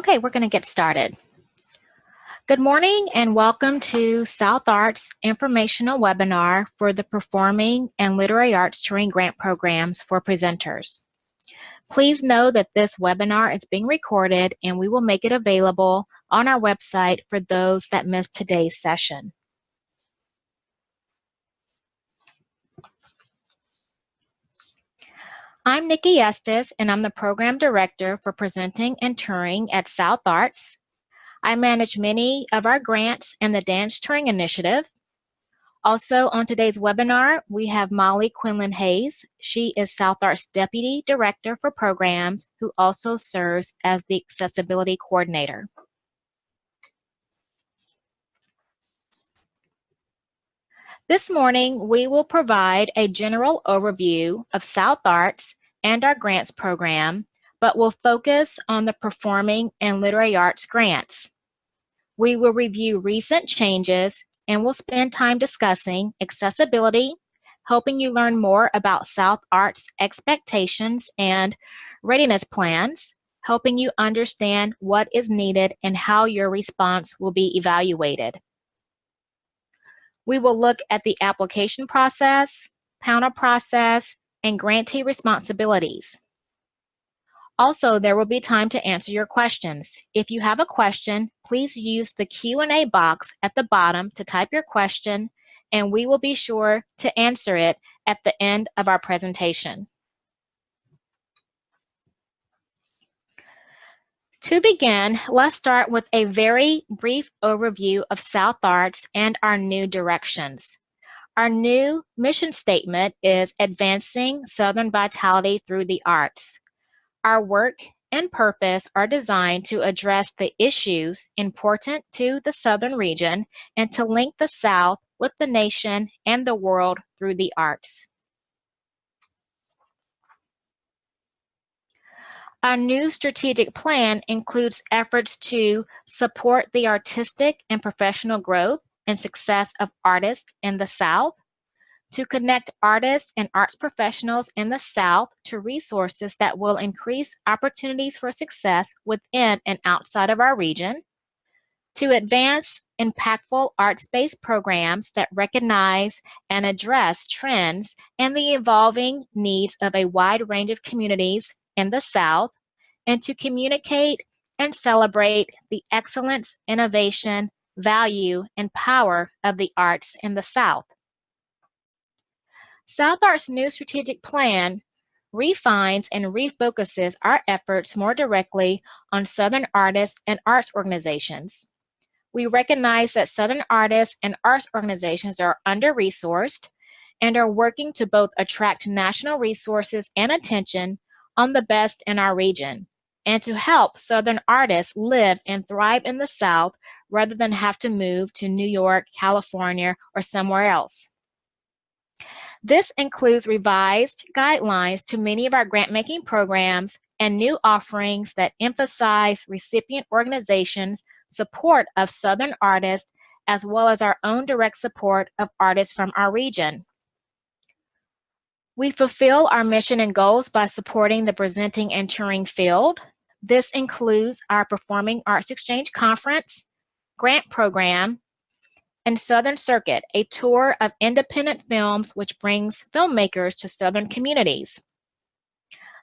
Okay, we're going to get started. Good morning and welcome to South Arts Informational Webinar for the Performing and Literary Arts Touring Grant Programs for Presenters. Please know that this webinar is being recorded and we will make it available on our website for those that missed today's session. I'm Nikki Estes and I'm the Program Director for Presenting and Touring at South Arts. I manage many of our grants and the Dance Touring Initiative. Also on today's webinar, we have Molly Quinlan Hayes. She is South Arts Deputy Director for Programs who also serves as the Accessibility Coordinator. This morning, we will provide a general overview of South Arts and our grants program, but will focus on the Performing and Literary Arts grants. We will review recent changes and we'll spend time discussing accessibility, helping you learn more about South Arts expectations and readiness plans, helping you understand what is needed and how your response will be evaluated. We will look at the application process, panel process, and grantee responsibilities. Also, there will be time to answer your questions. If you have a question, please use the Q&A box at the bottom to type your question, and we will be sure to answer it at the end of our presentation. To begin, let's start with a very brief overview of South Arts and our new directions. Our new mission statement is Advancing Southern Vitality Through the Arts. Our work and purpose are designed to address the issues important to the Southern region and to link the South with the nation and the world through the arts. Our new strategic plan includes efforts to support the artistic and professional growth and success of artists in the South, to connect artists and arts professionals in the South to resources that will increase opportunities for success within and outside of our region, to advance impactful arts-based programs that recognize and address trends and the evolving needs of a wide range of communities in the South, and to communicate and celebrate the excellence, innovation, value, and power of the arts in the South. South Arts' new strategic plan refines and refocuses our efforts more directly on Southern artists and arts organizations. We recognize that Southern artists and arts organizations are under-resourced and are working to both attract national resources and attention on the best in our region, and to help Southern artists live and thrive in the South rather than have to move to New York, California, or somewhere else. This includes revised guidelines to many of our grant-making programs and new offerings that emphasize recipient organizations' support of Southern artists, as well as our own direct support of artists from our region. We fulfill our mission and goals by supporting the presenting and touring field. This includes our Performing Arts Exchange Conference, grant program, and Southern Circuit, a tour of independent films which brings filmmakers to Southern communities.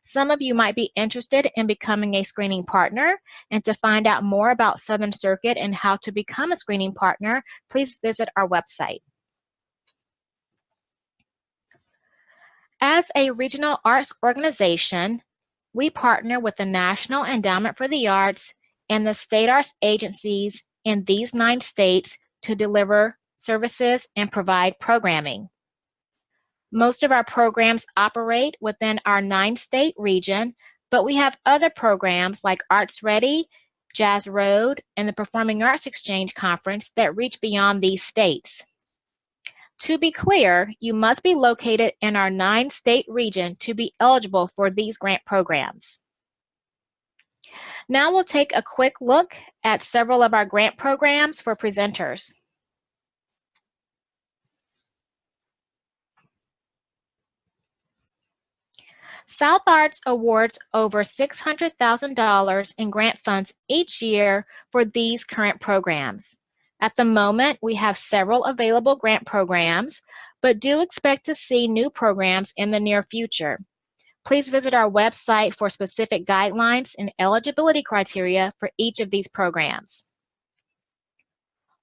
Some of you might be interested in becoming a screening partner, and to find out more about Southern Circuit and how to become a screening partner, please visit our website. As a regional arts organization, we partner with the National Endowment for the Arts and the state arts agencies in these 9 states to deliver services and provide programming. Most of our programs operate within our 9-state region, but we have other programs like Arts Ready, Jazz Road, and the Performing Arts Exchange Conference that reach beyond these states. To be clear, you must be located in our 9-state region to be eligible for these grant programs. Now we'll take a quick look at several of our grant programs for presenters. South Arts awards over $600,000 in grant funds each year for these current programs. At the moment, we have several available grant programs, but do expect to see new programs in the near future. Please visit our website for specific guidelines and eligibility criteria for each of these programs.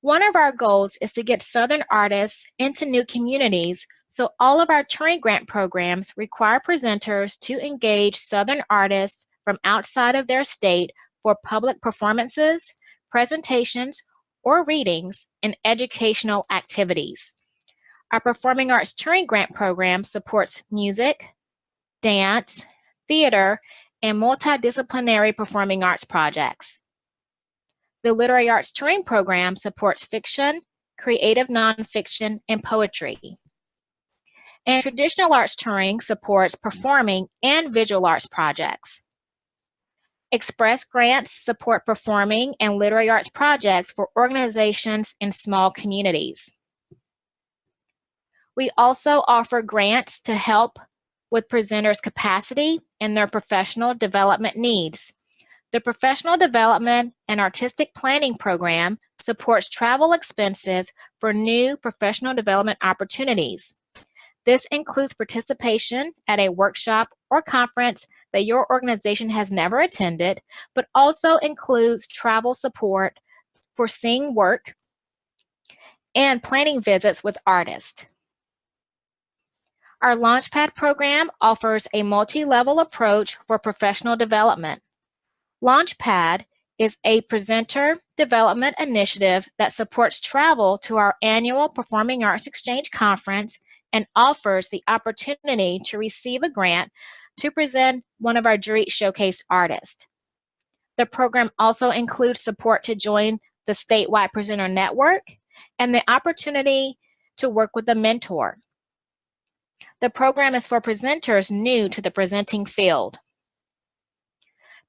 One of our goals is to get Southern artists into new communities, so all of our touring grant programs require presenters to engage Southern artists from outside of their state for public performances, presentations, or readings and educational activities. Our Performing Arts Touring Grant Program supports music, dance, theater, and multidisciplinary performing arts projects. The Literary Arts Touring Program supports fiction, creative nonfiction, and poetry. And Traditional Arts Touring supports performing and visual arts projects. Express grants support performing and literary arts projects for organizations in small communities. We also offer grants to help with presenters' capacity and their professional development needs. The Professional Development and Artistic Planning Program supports travel expenses for new professional development opportunities. This includes participation at a workshop or conference that your organization has never attended, but also includes travel support for seeing work and planning visits with artists. Our Launchpad program offers a multi-level approach for professional development. Launchpad is a presenter development initiative that supports travel to our annual Performing Arts Exchange Conference and offers the opportunity to receive a grant to present one of our jury showcased artists. The program also includes support to join the statewide presenter network and the opportunity to work with a mentor. The program is for presenters new to the presenting field.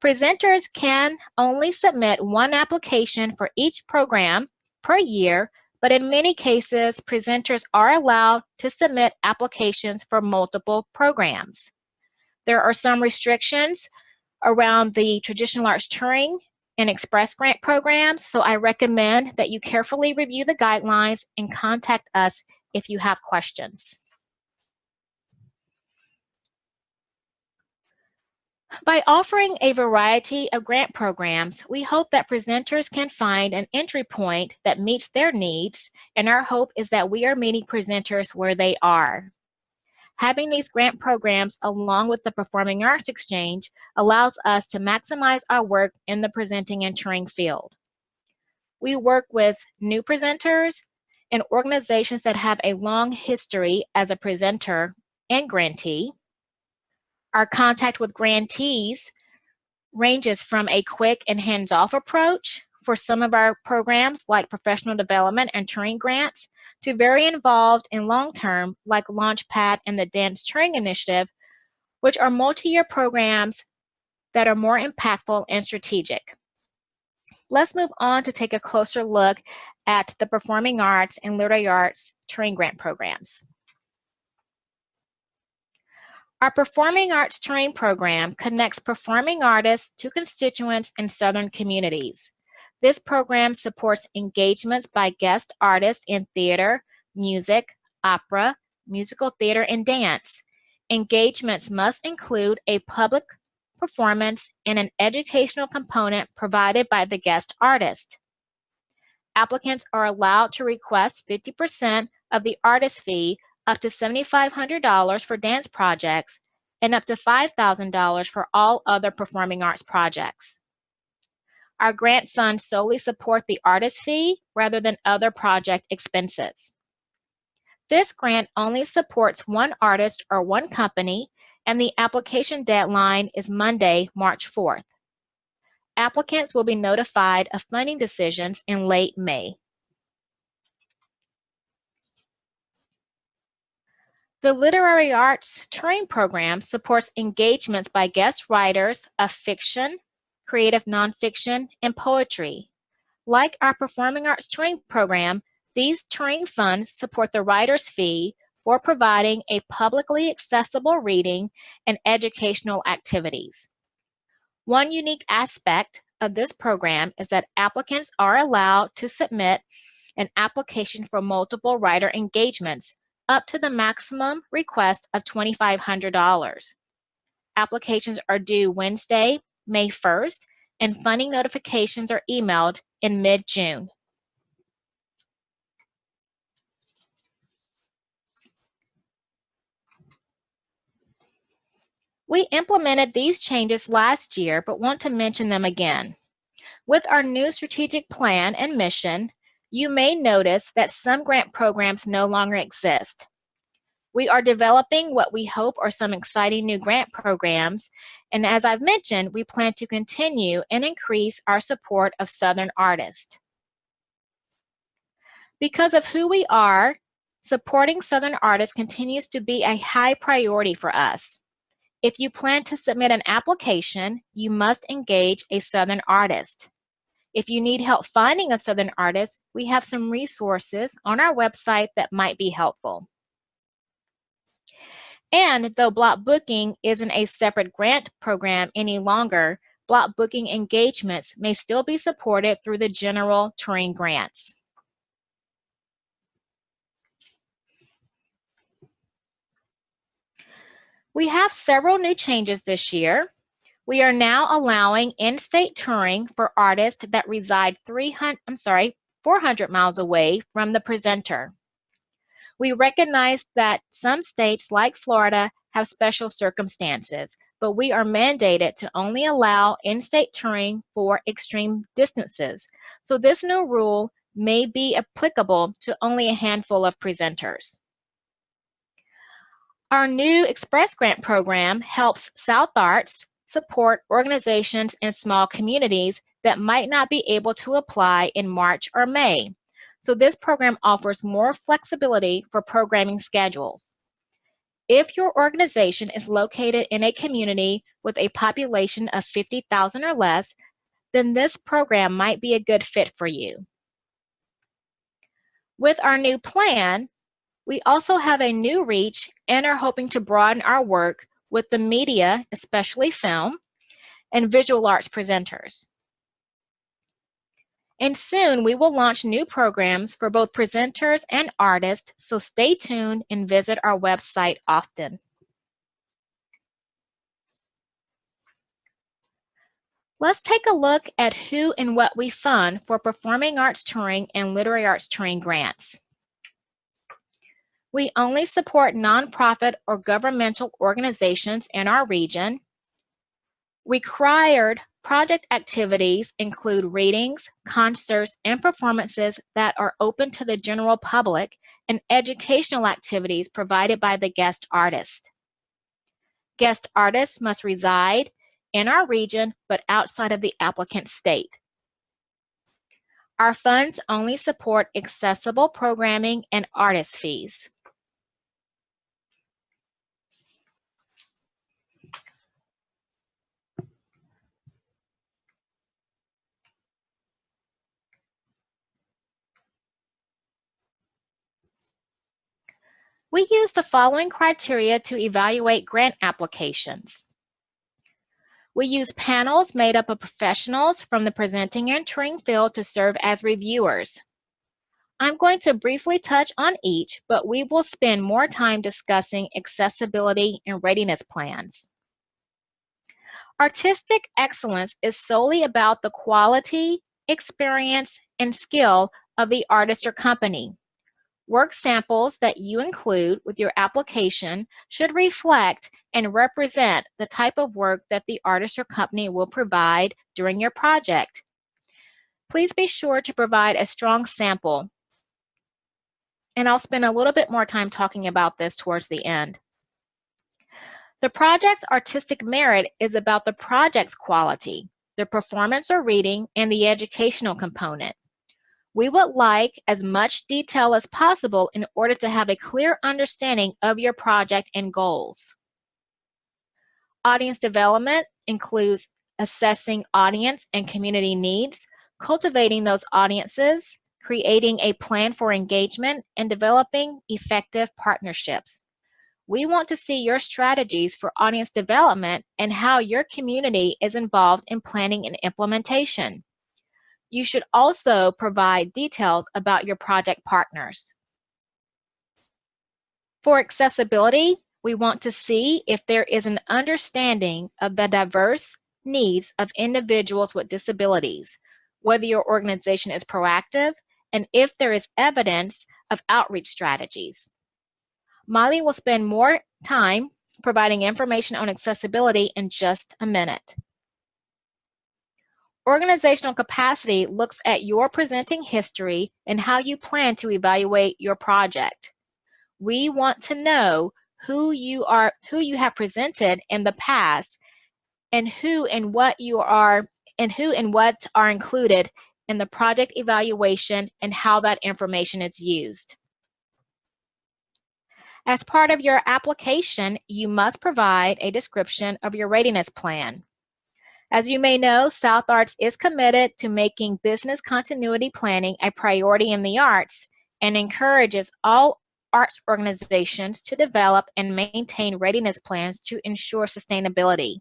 Presenters can only submit one application for each program per year, but in many cases, presenters are allowed to submit applications for multiple programs. There are some restrictions around the Traditional Arts Touring and Express Grant programs, so I recommend that you carefully review the guidelines and contact us if you have questions. By offering a variety of grant programs, we hope that presenters can find an entry point that meets their needs, and our hope is that we are meeting presenters where they are. Having these grant programs along with the Performing Arts Exchange allows us to maximize our work in the presenting and touring field. We work with new presenters and organizations that have a long history as a presenter and grantee. Our contact with grantees ranges from a quick and hands-off approach for some of our programs like professional development and touring grants to very involved and long-term like Launchpad and the Dance Touring Initiative, which are multi-year programs that are more impactful and strategic. Let's move on to take a closer look at the Performing Arts and Literary Arts Touring Grant programs. Our Performing Arts Touring Program connects performing artists to constituents in Southern communities. This program supports engagements by guest artists in theater, music, opera, musical theater, and dance. Engagements must include a public performance and an educational component provided by the guest artist. Applicants are allowed to request 50% of the artist fee up to $7,500 for dance projects, and up to $5,000 for all other performing arts projects. Our grant funds solely support the artist fee rather than other project expenses. This grant only supports one artist or one company, and the application deadline is Monday, March 4th. Applicants will be notified of funding decisions in late May. The Literary Arts Touring Program supports engagements by guest writers of fiction, creative nonfiction, and poetry. Like our Performing Arts Touring Program, these touring funds support the writer's fee for providing a publicly accessible reading and educational activities. One unique aspect of this program is that applicants are allowed to submit an application for multiple writer engagements up to the maximum request of $2,500. Applications are due Wednesday, May 1st, and funding notifications are emailed in mid-June. We implemented these changes last year, but want to mention them again. With our new strategic plan and mission, you may notice that some grant programs no longer exist. We are developing what we hope are some exciting new grant programs, and as I've mentioned, we plan to continue and increase our support of Southern artists. Because of who we are, supporting Southern artists continues to be a high priority for us. If you plan to submit an application, you must engage a Southern artist. If you need help finding a Southern artist, we have some resources on our website that might be helpful. And though block booking isn't a separate grant program any longer, block booking engagements may still be supported through the general touring grants. We have several new changes this year. We are now allowing in-state touring for artists that reside 400 miles away from the presenter. We recognize that some states like Florida have special circumstances, but we are mandated to only allow in-state touring for extreme distances. So this new rule may be applicable to only a handful of presenters. Our new Express Grant program helps South Arts support organizations in small communities that might not be able to apply in March or May. So this program offers more flexibility for programming schedules. If your organization is located in a community with a population of 50,000 or less, then this program might be a good fit for you. With our new plan, we also have a new reach and are hoping to broaden our work with the media, especially film, and visual arts presenters. And soon we will launch new programs for both presenters and artists, so stay tuned and visit our website often. Let's take a look at who and what we fund for performing arts touring and literary arts touring grants. We only support nonprofit or governmental organizations in our region. Required project activities include readings, concerts, and performances that are open to the general public and educational activities provided by the guest artist. Guest artists must reside in our region but outside of the applicant state. Our funds only support accessible programming and artist fees. We use the following criteria to evaluate grant applications. We use panels made up of professionals from the presenting and touring field to serve as reviewers. I'm going to briefly touch on each, but we will spend more time discussing accessibility and readiness plans. Artistic excellence is solely about the quality, experience, and skill of the artist or company. Work samples that you include with your application should reflect and represent the type of work that the artist or company will provide during your project. Please be sure to provide a strong sample, and I'll spend a little bit more time talking about this towards the end. The project's artistic merit is about the project's quality, the performance or reading, and the educational component. We would like as much detail as possible in order to have a clear understanding of your project and goals. Audience development includes assessing audience and community needs, cultivating those audiences, creating a plan for engagement, and developing effective partnerships. We want to see your strategies for audience development and how your community is involved in planning and implementation. You should also provide details about your project partners. For accessibility, we want to see if there is an understanding of the diverse needs of individuals with disabilities, whether your organization is proactive, and if there is evidence of outreach strategies. Molly will spend more time providing information on accessibility in just a minute. Organizational capacity looks at your presenting history and how you plan to evaluate your project. We want to know who you have presented in the past, and who and what are included in the project evaluation and how that information is used. As part of your application, you must provide a description of your readiness plan. As you may know, South Arts is committed to making business continuity planning a priority in the arts and encourages all arts organizations to develop and maintain readiness plans to ensure sustainability.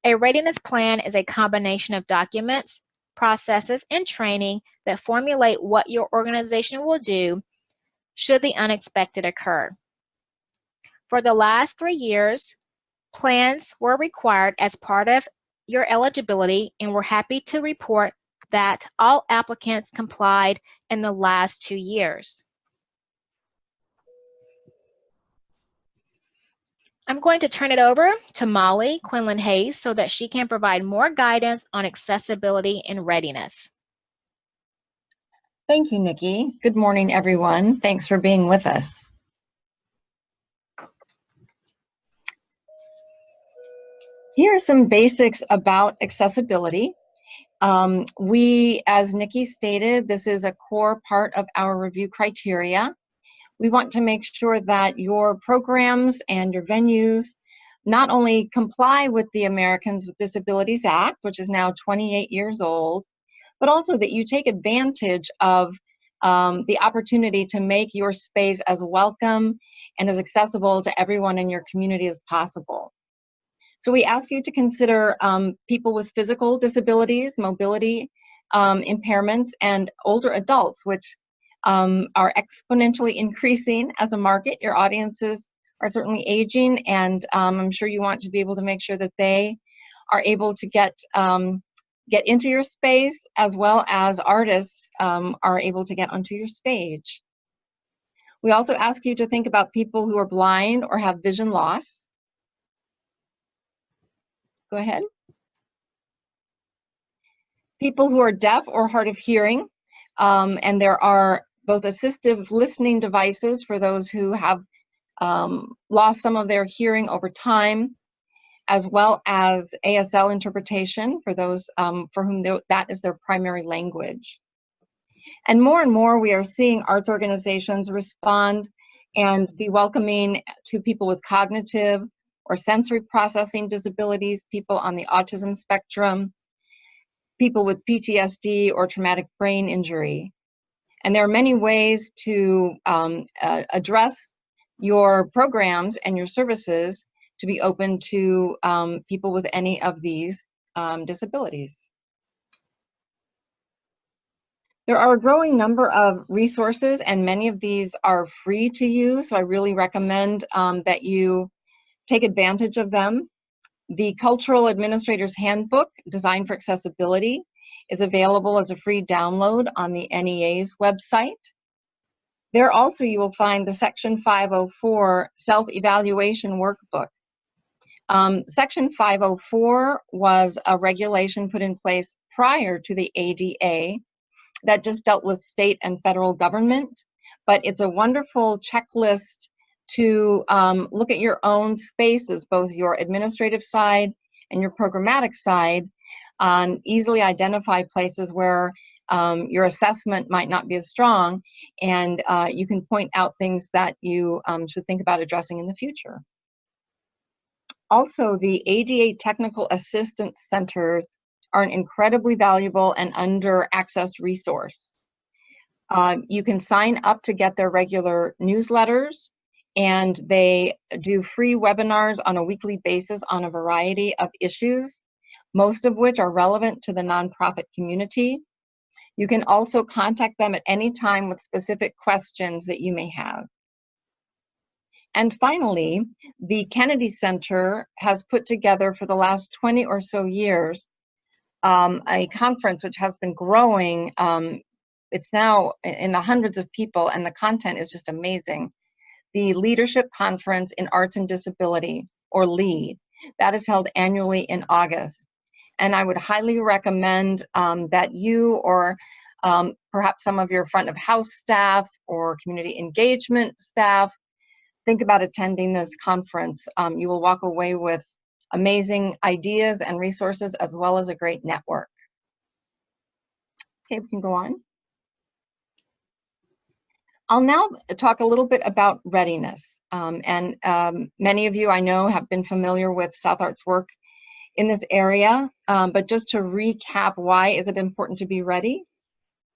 A readiness plan is a combination of documents, processes, and training that formulate what your organization will do should the unexpected occur. For the last 3 years, plans were required as part of your eligibility, and we're happy to report that all applicants complied in the last 2 years. I'm going to turn it over to Molly Quinlan Hayes so that she can provide more guidance on accessibility and readiness. Thank you, Nikki. Good morning, everyone. Thanks for being with us. Here are some basics about accessibility. We, as Nikki stated, this is a core part of our review criteria. We want to make sure that your programs and your venues not only comply with the Americans with Disabilities Act, which is now 28 years old, but also that you take advantage of the opportunity to make your space as welcome and as accessible to everyone in your community as possible. So we ask you to consider people with physical disabilities, mobility impairments, and older adults, which are exponentially increasing as a market. Your audiences are certainly aging, and I'm sure you want to be able to make sure that they are able to get into your space, as well as artists are able to get onto your stage. We also ask you to think about people who are blind or have vision loss. Go ahead. People who are deaf or hard of hearing, and there are both assistive listening devices for those who have lost some of their hearing over time, as well as ASL interpretation for those for whom that is their primary language. And more we are seeing arts organizations respond and be welcoming to people with cognitive or sensory processing disabilities, people on the autism spectrum, people with PTSD or traumatic brain injury. And there are many ways to address your programs and your services to be open to people with any of these disabilities. There are a growing number of resources, and many of these are free to use, so I really recommend that you take advantage of them. The Cultural Administrator's Handbook, Designed for Accessibility, is available as a free download on the NEA's website. There also you will find the Section 504 Self-Evaluation Workbook. Section 504 was a regulation put in place prior to the ADA that just dealt with state and federal government, but it's a wonderful checklist to look at your own spaces, both your administrative side and your programmatic side, easily identify places where your assessment might not be as strong, and you can point out things that you should think about addressing in the future. Also, the ADA Technical Assistance Centers are an incredibly valuable and under-accessed resource. You can sign up to get their regular newsletters, and they do free webinars on a weekly basis on a variety of issues, most of which are relevant to the nonprofit community. You can also contact them at any time with specific questions that you may have. And finally, the Kennedy Center has put together for the last 20 or so years a conference which has been growing. It's now in the hundreds of people, and the content is just amazing. The Leadership Conference in Arts and Disability, or LEAD, that is held annually in August. And I would highly recommend that you or perhaps some of your front of house staff or community engagement staff think about attending this conference. You will walk away with amazing ideas and resources, as well as a great network. Okay, we can go on. I'll now talk a little bit about readiness. Many of you I know have been familiar with South Art's work in this area, but just to recap, why is it important to be ready?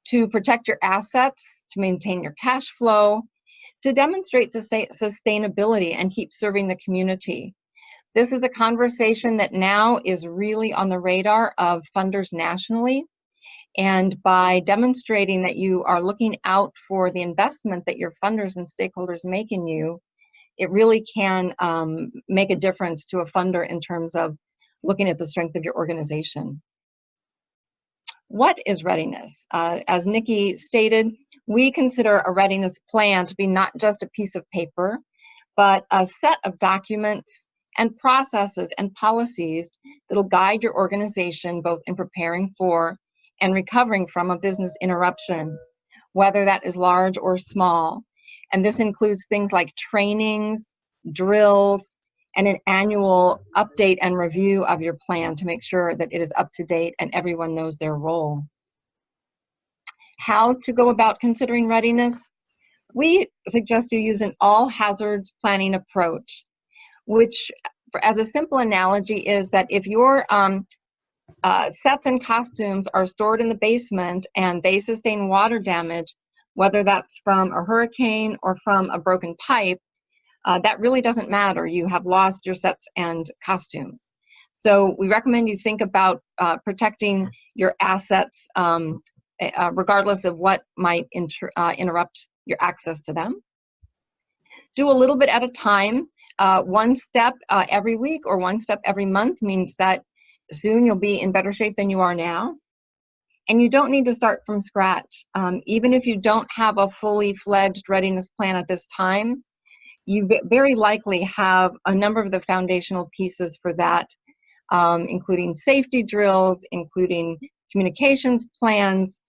To protect your assets, to maintain your cash flow, to demonstrate sustainability and keep serving the community. This is a conversation that now is really on the radar of funders nationally. And by demonstrating that you are looking out for the investment that your funders and stakeholders make in you, it really can make a difference to a funder in terms of looking at the strength of your organization. What is readiness? As Nikki stated, we consider a readiness plan to be not just a piece of paper, but a set of documents and processes and policies that'll guide your organization both in preparing for and recovering from a business interruption, whether that is large or small. And this includes things like trainings, drills, and an annual update and review of your plan to make sure that it is up to date and everyone knows their role. How to go about considering readiness? We suggest you use an all hazards planning approach, which as a simple analogy is that if your sets and costumes are stored in the basement and they sustain water damage, whether that's from a hurricane or from a broken pipe, that really doesn't matter. You have lost your sets and costumes. So we recommend you think about protecting your assets regardless of what might interrupt your access to them. Do a little bit at a time. One step every week or one step every month means that soon you'll be in better shape than you are now. And you don't need to start from scratch. Even if you don't have a fully fledged readiness plan at this time, you very likely have a number of the foundational pieces for that, including safety drills, including communications plans.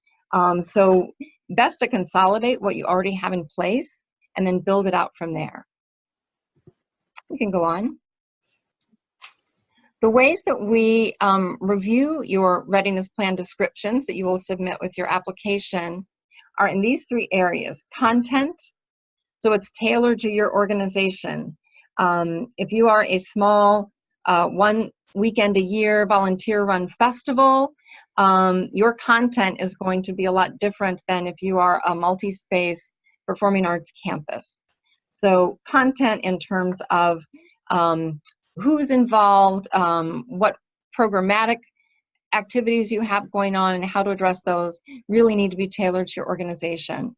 So best to consolidate what you already have in place and then build it out from there. We can go on. The ways that we review your readiness plan descriptions that you will submit with your application are in these three areas. Content, so it's tailored to your organization. If you are a small, one weekend a year volunteer run festival, your content is going to be a lot different than if you are a multi-space performing arts campus. So content in terms of who's involved, what programmatic activities you have going on and how to address those really need to be tailored to your organization.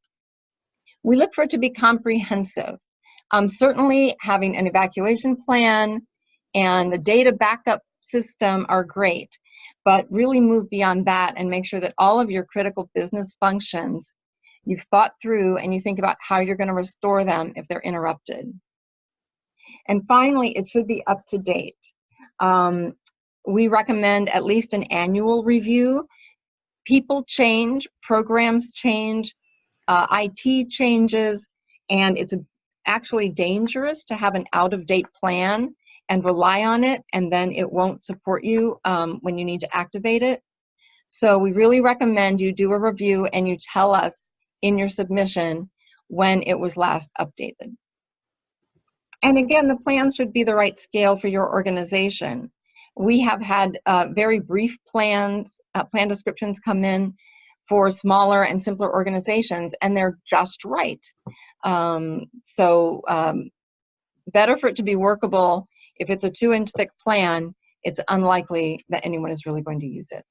We look for it to be comprehensive. Certainly having an evacuation plan and a data backup system are great, but really move beyond that and make sure that all of your critical business functions you've thought through and you think about how you're going to restore them if they're interrupted. And finally, it should be up to date. We recommend at least an annual review. People change, programs change, IT changes, and it's actually dangerous to have an out-of-date plan and rely on it, and then it won't support you when you need to activate it. So we really recommend you do a review and you tell us in your submission when it was last updated. And again, the plans should be the right scale for your organization. We have had very brief plans, plan descriptions come in for smaller and simpler organizations, and they're just right. Better for it to be workable. If it's a 2-inch thick plan, it's unlikely that anyone is really going to use it.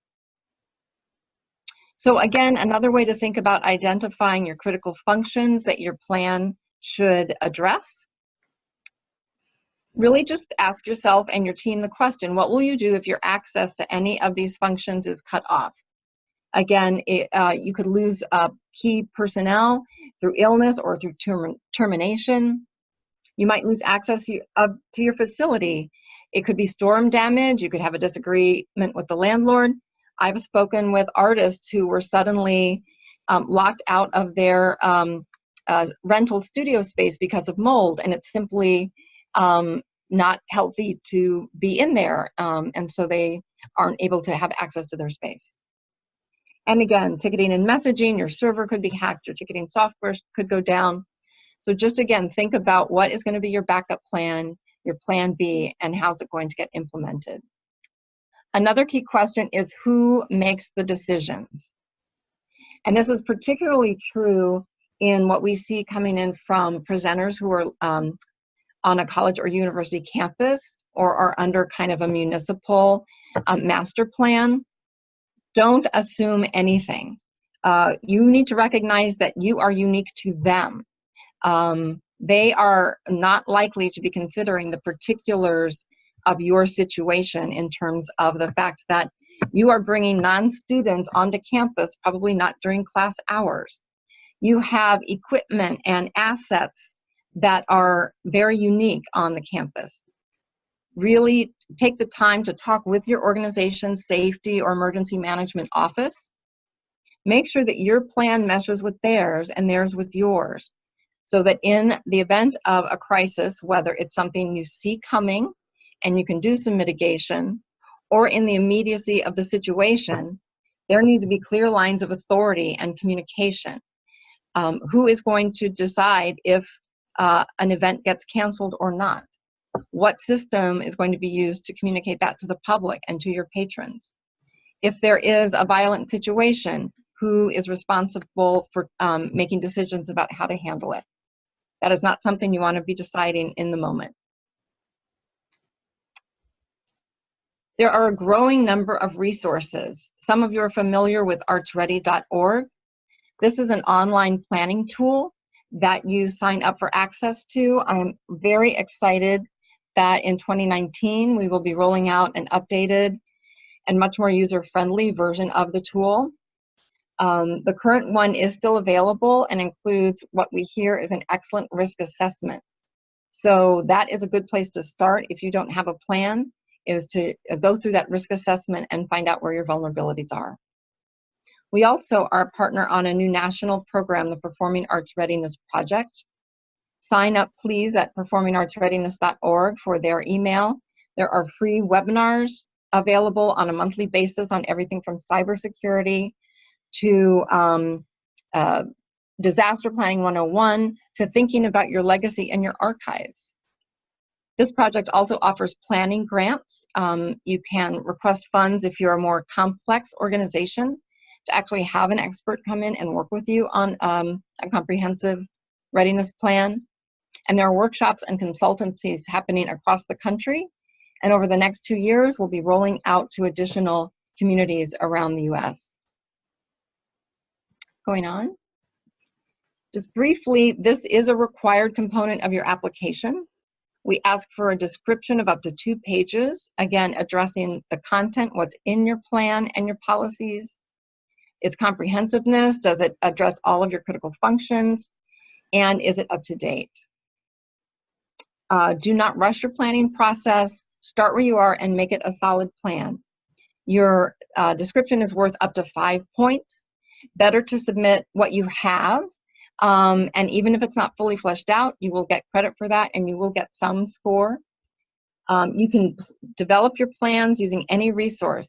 So again, another way to think about identifying your critical functions that your plan should address. Really just ask yourself and your team the question, what will you do if your access to any of these functions is cut off? Again, you could lose key personnel through illness or through termination. You might lose access to your facility. It could be storm damage. You could have a disagreement with the landlord. I've spoken with artists who were suddenly locked out of their rental studio space because of mold, and it's simply not healthy to be in there, and so they aren't able to have access to their space. And again, ticketing and messaging, your server could be hacked, your ticketing software could go down. So just again, think about what is going to be your backup plan, your plan B, and how's it going to get implemented. Another key question is who makes the decisions? And this is particularly true in what we see coming in from presenters who are on a college or university campus or are under kind of a municipal master plan. Don't assume anything. You need to recognize that you are unique to them. They are not likely to be considering the particulars of your situation in terms of the fact that you are bringing non-students onto campus, probably not during class hours. You have equipment and assets that are very unique on the campus. Really take the time to talk with your organization's safety or emergency management office. Make sure that your plan meshes with theirs and theirs with yours, so that in the event of a crisis, whether it's something you see coming and you can do some mitigation, or in the immediacy of the situation, there need to be clear lines of authority and communication. Who is going to decide if an event gets canceled or not? What system is going to be used to communicate that to the public and to your patrons? If there is a violent situation, who is responsible for making decisions about how to handle it? That is not something you want to be deciding in the moment. There are a growing number of resources. Some of you are familiar with artsready.org. This is an online planning tool that you sign up for access to. I'm very excited that in 2019 we will be rolling out an updated and much more user-friendly version of the tool. The current one is still available and includes what we hear is an excellent risk assessment. So that is a good place to start if you don't have a plan, is to go through that risk assessment and find out where your vulnerabilities are. We also are a partner on a new national program, the Performing Arts Readiness Project. Sign up, please, at performingartsreadiness.org for their email. There are free webinars available on a monthly basis on everything from cybersecurity to Disaster Planning 101 to thinking about your legacy and your archives. This project also offers planning grants. You can request funds if you're a more complex organization to actually have an expert come in and work with you on a comprehensive readiness plan. And there are workshops and consultancies happening across the country. And over the next 2 years, we'll be rolling out to additional communities around the US. Going on. Just briefly, this is a required component of your application. We ask for a description of up to 2 pages, again, addressing the content, what's in your plan and your policies, its comprehensiveness, does it address all of your critical functions, and is it up to date? Do not rush your planning process. Start where you are and make it a solid plan. Your description is worth up to 5 points. Better to submit what you have, and even if it's not fully fleshed out, you will get credit for that and you will get some score. You can develop your plans using any resource,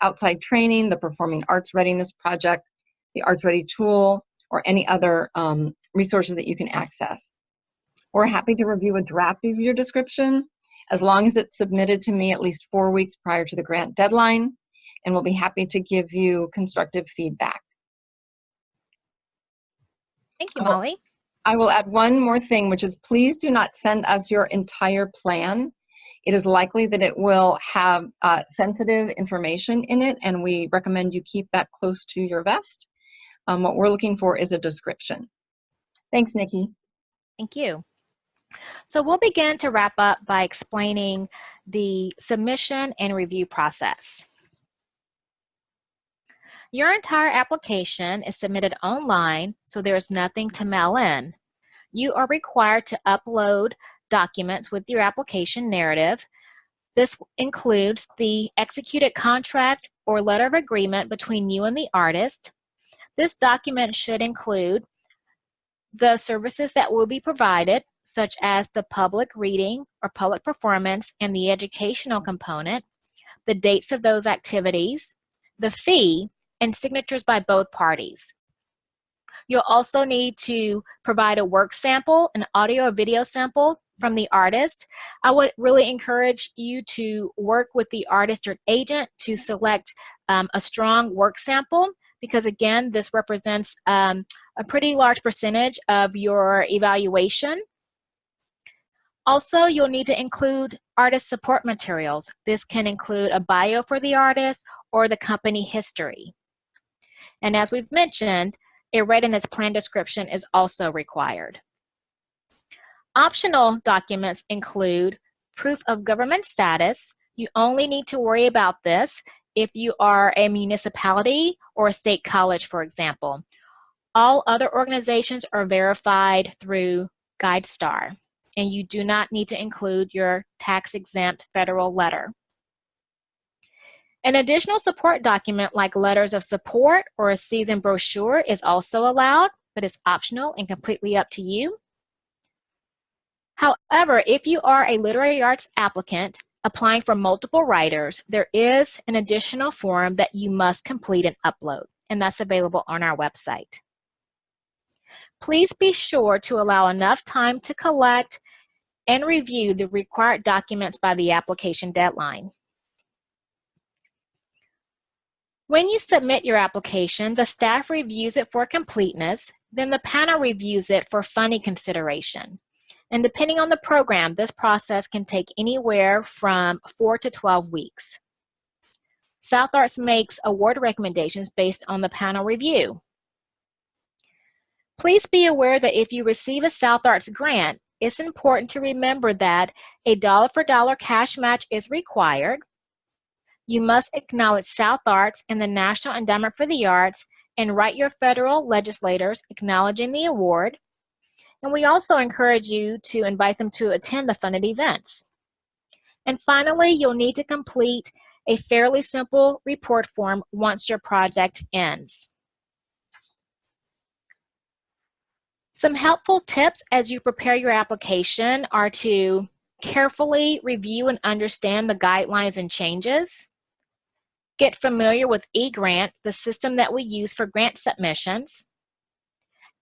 outside training, the Performing Arts Readiness Project, the Arts Ready tool, or any other resources that you can access. We're happy to review a draft of your description as long as it's submitted to me at least 4 weeks prior to the grant deadline, and we'll be happy to give you constructive feedback. Thank you, Molly. I will add one more thing, which is please do not send us your entire plan. It is likely that it will have sensitive information in it, and we recommend you keep that close to your vest. What we're looking for is a description. Thanks, Nikki. Thank you. So we'll begin to wrap up by explaining the submission and review process. Your entire application is submitted online, so there's nothing to mail in. You are required to upload documents with your application narrative. This includes the executed contract or letter of agreement between you and the artist. This document should include the services that will be provided, such as the public reading or public performance and the educational component, the dates of those activities, the fee, and signatures by both parties. You'll also need to provide a work sample, an audio or video sample from the artist. I would really encourage you to work with the artist or agent to select a strong work sample, because again, this represents a pretty large percentage of your evaluation. Also, you'll need to include artist support materials. This can include a bio for the artist or the company history. And as we've mentioned, a readiness plan description is also required. Optional documents include proof of government status. You only need to worry about this if you are a municipality or a state college, for example. All other organizations are verified through GuideStar, and you do not need to include your tax-exempt federal letter. An additional support document like letters of support or a season brochure is also allowed, but it's optional and completely up to you. However, if you are a literary arts applicant applying for multiple writers, there is an additional form that you must complete and upload, and that's available on our website. Please be sure to allow enough time to collect and review the required documents by the application deadline. When you submit your application, the staff reviews it for completeness, then the panel reviews it for funding consideration. And depending on the program, this process can take anywhere from 4 to 12 weeks. South Arts makes award recommendations based on the panel review. Please be aware that if you receive a South Arts grant, it's important to remember that a dollar-for-dollar cash match is required. You must acknowledge South Arts and the National Endowment for the Arts and write your federal legislators acknowledging the award. And we also encourage you to invite them to attend the funded events. And finally, you'll need to complete a fairly simple report form once your project ends. Some helpful tips as you prepare your application are to carefully review and understand the guidelines and changes. Get familiar with eGrant, the system that we use for grant submissions.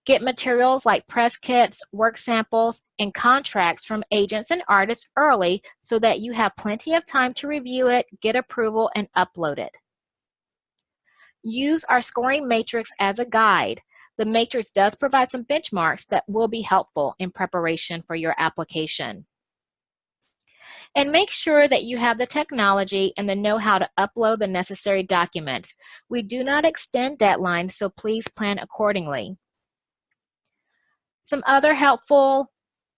Get materials like press kits, work samples, and contracts from agents and artists early so that you have plenty of time to review it, get approval, and upload it. Use our scoring matrix as a guide. The matrix does provide some benchmarks that will be helpful in preparation for your application. And make sure that you have the technology and the know-how to upload the necessary documents. We do not extend deadlines, so please plan accordingly. Some other helpful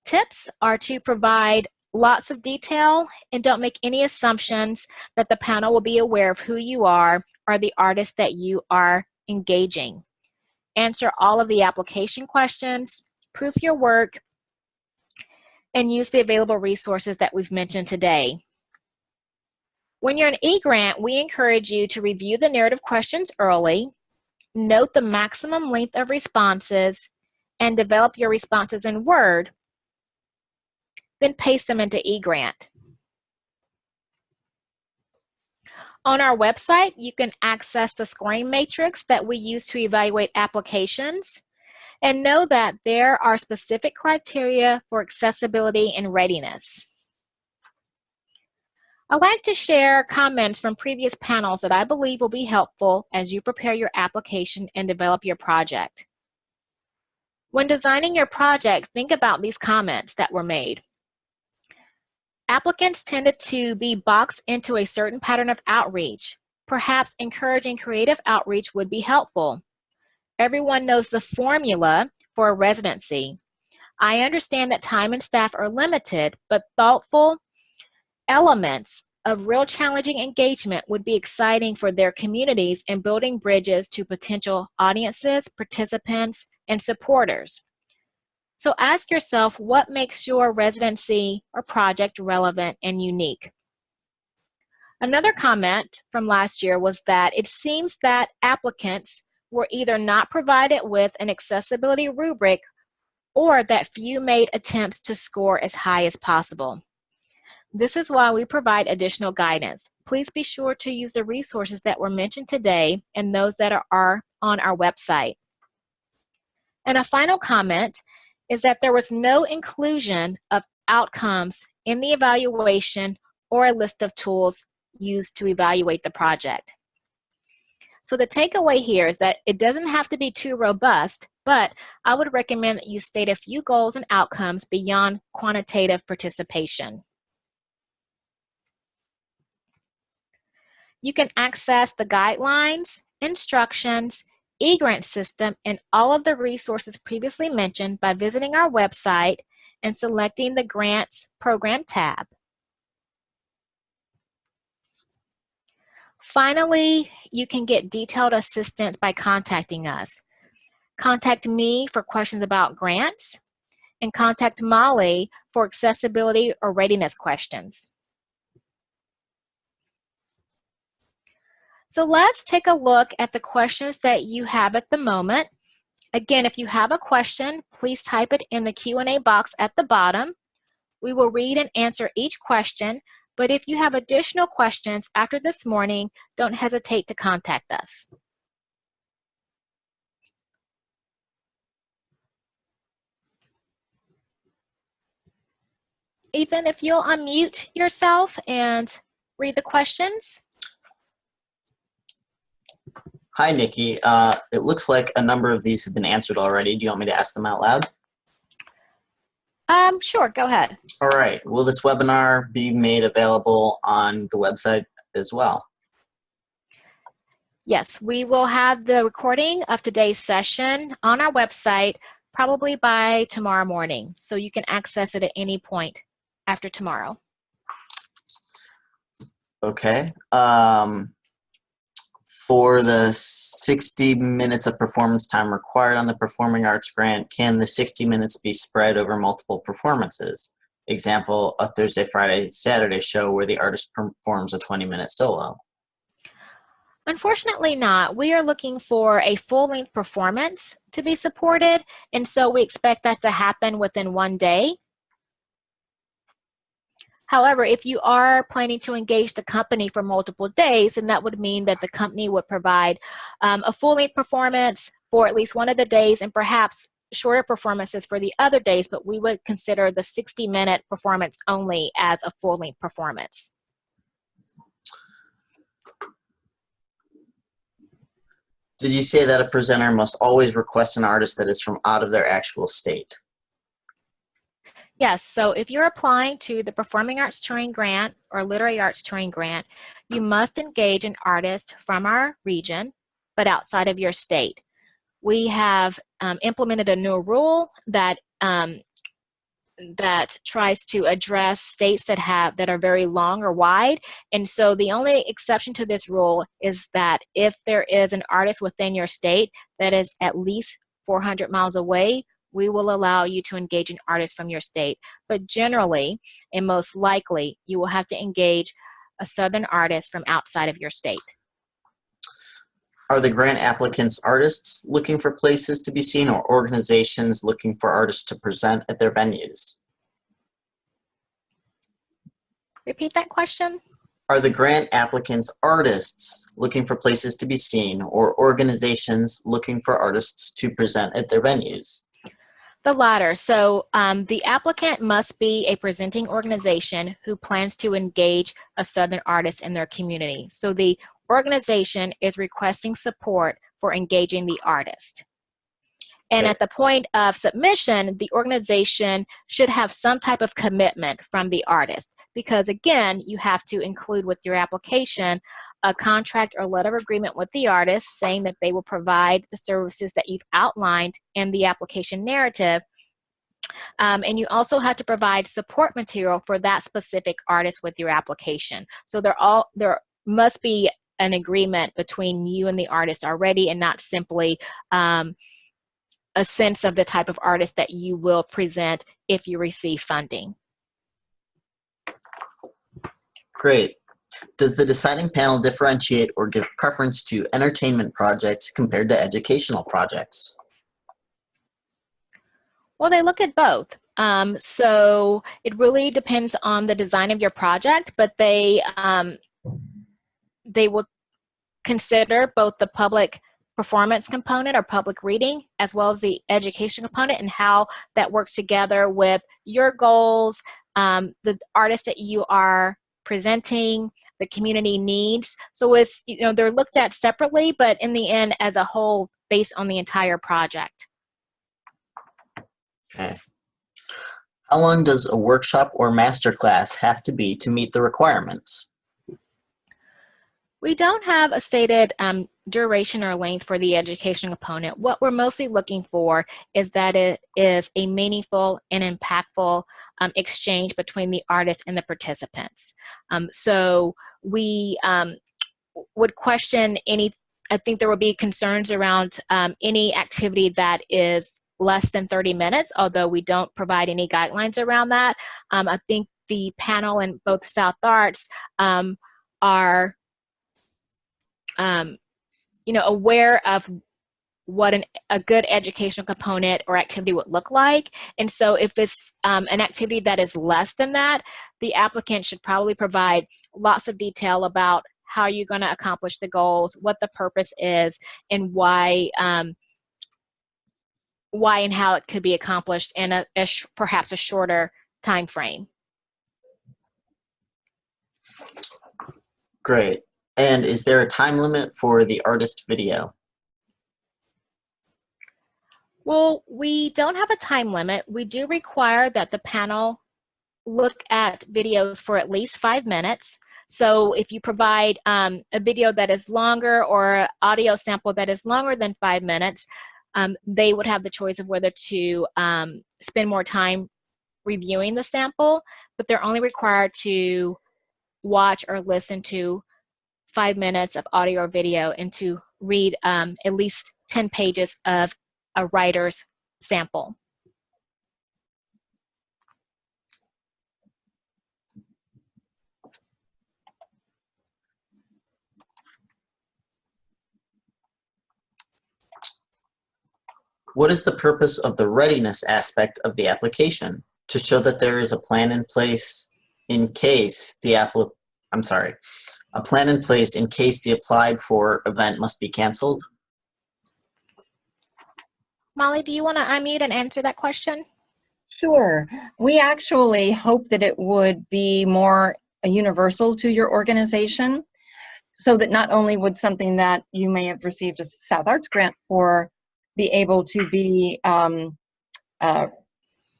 tips are to provide lots of detail and don't make any assumptions that the panel will be aware of who you are or the artist that you are engaging. Answer all of the application questions, proof your work, and use the available resources that we've mentioned today. When you're an eGrant, we encourage you to review the narrative questions early, note the maximum length of responses, and develop your responses in Word, then paste them into eGrant. On our website, you can access the scoring matrix that we use to evaluate applications, and know that there are specific criteria for accessibility and readiness. I'd like to share comments from previous panels that I believe will be helpful as you prepare your application and develop your project. When designing your project, think about these comments that were made. Applicants tended to be boxed into a certain pattern of outreach. Perhaps encouraging creative outreach would be helpful. Everyone knows the formula for a residency. I understand that time and staff are limited, but thoughtful elements of real challenging engagement would be exciting for their communities and building bridges to potential audiences, participants, and supporters. So ask yourself, what makes your residency or project relevant and unique? Another comment from last year was that it seems that applicants were either not provided with an accessibility rubric or that few made attempts to score as high as possible. This is why we provide additional guidance. Please be sure to use the resources that were mentioned today and those that are on our website. And a final comment is that there was no inclusion of outcomes in the evaluation or a list of tools used to evaluate the project. So the takeaway here is that it doesn't have to be too robust, but I would recommend that you state a few goals and outcomes beyond quantitative participation. You can access the guidelines, instructions, e-grant system, and all of the resources previously mentioned by visiting our website and selecting the Grants Program tab. Finally, you can get detailed assistance by contacting us. Contact me for questions about grants, and contact Molly for accessibility or readiness questions. So let's take a look at the questions that you have at the moment. Again, if you have a question, please type it in the Q&A box at the bottom. We will read and answer each question, but if you have additional questions after this morning, don't hesitate to contact us. Ethan, if you'll unmute yourself and read the questions. Hi, Nikki. It looks like a number of these have been answered already. Do you want me to ask them out loud? Sure, go ahead. All right. Will this webinar be made available on the website as well? Yes, we will have the recording of today's session on our website probably by tomorrow morning, so you can access it at any point after tomorrow. Okay. For the 60 minutes of performance time required on the Performing Arts Grant, can the 60 minutes be spread over multiple performances? Example, a Thursday, Friday, Saturday show where the artist performs a 20-minute solo. Unfortunately not. We are looking for a full-length performance to be supported, and so we expect that to happen within one day. However, if you are planning to engage the company for multiple days, then that would mean that the company would provide a full-length performance for at least one of the days and perhaps shorter performances for the other days, but we would consider the 60-minute performance only as a full-length performance. Did you say that a presenter must always request an artist that is from out of their actual state? Yes, so if you're applying to the Performing Arts Touring Grant or Literary Arts Touring Grant, you must engage an artist from our region, but outside of your state. We have implemented a new rule that that tries to address states that are very long or wide, and so the only exception to this rule is that if there is an artist within your state that is at least 400 miles away, we will allow you to engage an artist from your state. But generally, and most likely, you will have to engage a Southern artist from outside of your state. Are the grant applicants artists looking for places to be seen or organizations looking for artists to present at their venues? Repeat that question. Are the grant applicants artists looking for places to be seen or organizations looking for artists to present at their venues? The latter. So the applicant must be a presenting organization who plans to engage a Southern artist in their community. So the organization is requesting support for engaging the artist. And Okay. at the point of submission, the organization should have some type of commitment from the artist, because again, you have to include with your application a contract or letter of agreement with the artist saying that they will provide the services that you've outlined in the application narrative. And you also have to provide support material for that specific artist with your application. So there must be an agreement between you and the artist already, and not simply a sense of the type of artist that you will present if you receive funding. Great. Does the deciding panel differentiate or give preference to entertainment projects compared to educational projects? Well, they look at both. So it really depends on the design of your project, but they will consider both the public performance component or public reading as well as the education component, and how that works together with your goals, the artist that you are presenting, the community needs. So it's, they're looked at separately, but in the end as a whole based on the entire project. Okay. How long does a workshop or masterclass have to be to meet the requirements? We don't have a stated duration or length for the education component. What we're mostly looking for is that it is a meaningful and impactful exchange between the artist and the participants. So we would question I think there will be concerns around any activity that is less than 30 minutes, although we don't provide any guidelines around that. I think the panel in both South Arts are aware of what a good educational component or activity would look like. And so if it's an activity that is less than that, the applicant should probably provide lots of detail about how you're going to accomplish the goals, what the purpose is, and why and how it could be accomplished in perhaps a shorter time frame. Great. And is there a time limit for the artist video? Well, we don't have a time limit. We do require that the panel look at videos for at least 5 minutes. So if you provide a video that is longer or an audio sample that is longer than 5 minutes, they would have the choice of whether to spend more time reviewing the sample, but they're only required to watch or listen to 5 minutes of audio or video and to read at least 10 pages of a writer's sample. What is the purpose of the readiness aspect of the application? To show that there is a plan in place in case the a plan in place in case the applied for event must be canceled? Molly, do you want to unmute and answer that question? Sure. We actually hope that it would be more universal to your organization, so that not only would something that you may have received a South Arts grant for be able to be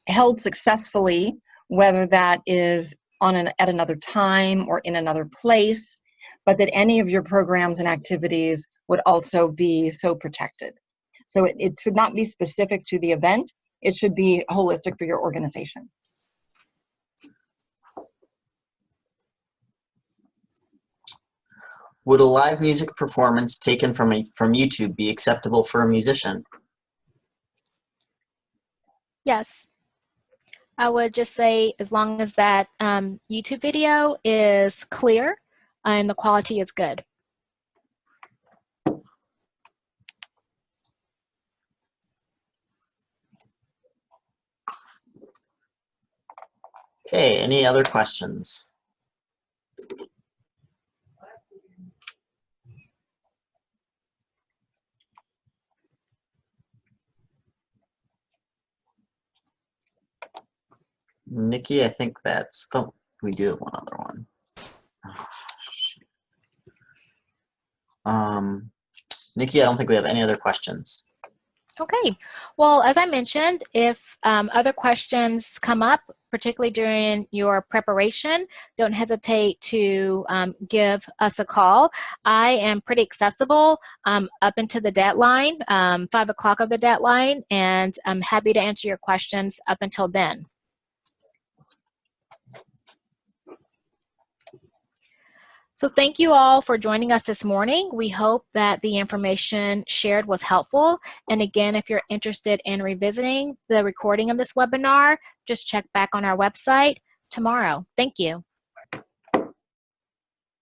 held successfully, whether that is at another time or in another place, but that any of your programs and activities would also be so protected. So it should not be specific to the event. It should be holistic for your organization. Would a live music performance taken from YouTube be acceptable for a musician? Yes. I would just say as long as that YouTube video is clear and the quality is good. Okay, any other questions? Nikki, I think that's, oh, we do have one other one. Nikki, I don't think we have any other questions. Okay, well, as I mentioned, if other questions come up, particularly during your preparation, don't hesitate to give us a call. I am pretty accessible up into the deadline, 5 o'clock of the deadline, and I'm happy to answer your questions up until then. So thank you all for joining us this morning. We hope that the information shared was helpful. And again, if you're interested in revisiting the recording of this webinar, just check back on our website tomorrow. Thank you.